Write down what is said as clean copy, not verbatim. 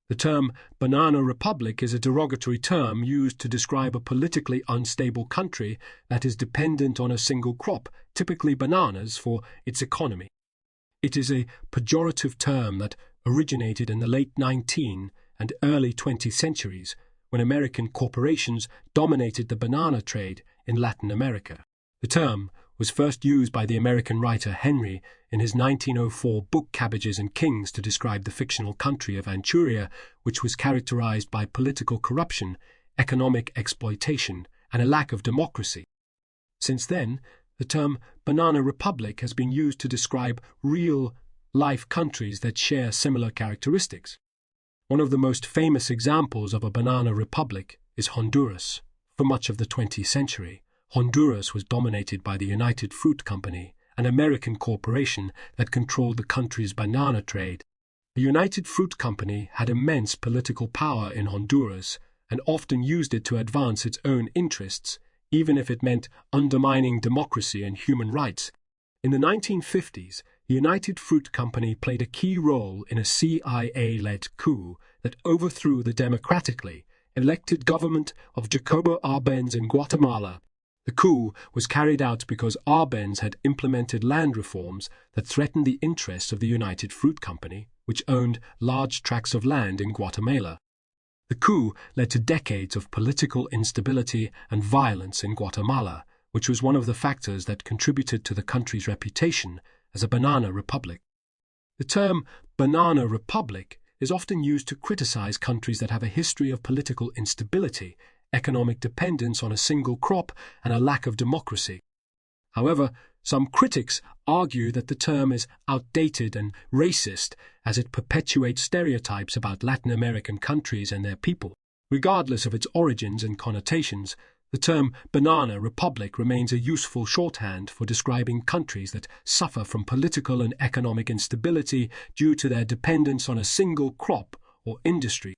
The term banana republic is a derogatory term used to describe a politically unstable country that is dependent on a single crop, typically bananas, for its economy. It is a pejorative term that originated in the late 19th and early 20th centuries, when American corporations dominated the banana trade in Latin America. The term was first used by the American writer Henry in his 1904 book Cabbages and Kings to describe the fictional country of Manchuria, which was characterized by political corruption, economic exploitation, and a lack of democracy. Since then, the term banana republic has been used to describe real-life countries that share similar characteristics. One of the most famous examples of a banana republic is Honduras. For much of the 20th century, Honduras was dominated by the United Fruit Company, an American corporation that controlled the country's banana trade. The United Fruit Company had immense political power in Honduras and often used it to advance its own interests, even if it meant undermining democracy and human rights. In the 1950s, the United Fruit Company played a key role in a CIA-led coup that overthrew the democratically elected government of Jacobo Arbenz in Guatemala. The coup was carried out because Arbenz had implemented land reforms that threatened the interests of the United Fruit Company, which owned large tracts of land in Guatemala. The coup led to decades of political instability and violence in Guatemala, which was one of the factors that contributed to the country's reputation as a banana republic. The term banana republic is often used to criticize countries that have a history of political instability, economic dependence on a single crop, and a lack of democracy. However, some critics argue that the term is outdated and racist as it perpetuates stereotypes about Latin American countries and their people. Regardless of its origins and connotations, the term banana republic remains a useful shorthand for describing countries that suffer from political and economic instability due to their dependence on a single crop or industry.